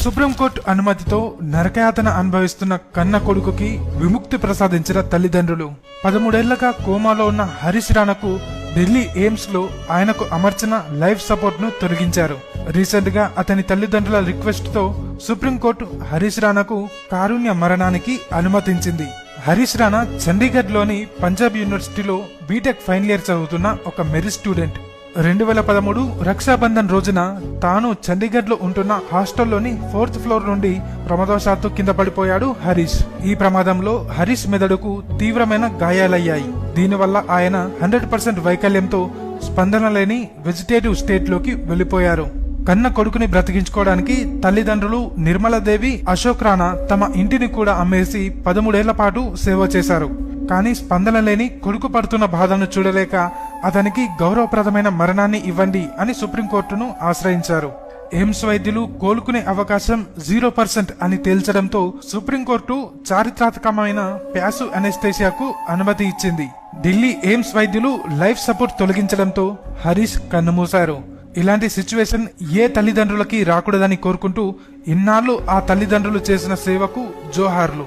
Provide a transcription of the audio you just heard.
Supreme court అనుమతితో నరకయాతన అనుభవిస్తున్న కన్న కొడుకుకి విముక్తి ప్రసాదించిన తల్లిదండ్రులు. 13 ఏళ్లుగా కోమాలో ఉన్న హరీష్ రాణాకు ఢిల్లీ ఎయిమ్స్ లో ఆయనకు అమర్చిన లైఫ్ సపోర్ట్ ను తొలగించారు. రీసెంట్ గా అతని తల్లిదండ్రుల రిక్వెస్ట్ తో సుప్రీంకోర్టు హరీష్ రాణాకు కారుణ్య మరణానికి అనుమతించింది. హరీష్ రాణా చండీగఢ్ లోని పంజాబ్ యూనివర్సిటీలో బీటెక్ ఫైనల్ ఇయర్ చదువుతున్న ఒక మెరిట్ స్టూడెంట్. 2013 రక్షాబంధన్ రోజున తాను చండీగఢ్ లో ఉంటున్న హాస్టల్లోని 4th ఫ్లోర్ నుండి ప్రమాదవశాత్తు కింద పడిపోయాడు హరీష్. ఈ ప్రమాదంలో హరీష్ మెదడుకు తీవ్రమైన గాయాలయ్యాయి. దీనివల్ల ఆయన 100% వైకల్యంతో స్పందన లేని వెజిటేటివ్ స్టేట్ లోకి వెళ్లిపోయారు. కన్న కొడుకుని బ్రతికించుకోవడానికి తల్లిదండ్రులు నిర్మలాదేవి, అశోక్ రాణా తమ ఇంటిని కూడా అమ్మేసి 13 ఏళ్ల పాటు సేవ చేశారు. కానీ స్పందన లేని కొడుకు పడుతున్న బాధను చూడలేక అతనికి గౌరవప్రదమైన మరణాన్ని ఇవ్వండి అని సుప్రీంకోర్టును ఆశ్రయించారు. ఎయిమ్స్ వైద్యులు కోలుకునే అవకాశం 0% అని తేల్చడంతో సుప్రీంకోర్టు చారిత్రాత్మకమైన ప్యాసివ్ అనెస్థేసియాకు అనుమతి ఇచ్చింది. ఢిల్లీ ఎయిమ్స్ వైద్యులు లైఫ్ సపోర్ట్ తొలగించడంతో హరీష్ కన్నుమూశారు. ఇలాంటి సిచ్యువేషన్ ఏ తల్లిదండ్రులకి రాకూడదని కోరుకుంటూ ఇన్నాళ్లు ఆ తల్లిదండ్రులు చేసిన సేవకు జోహార్లు.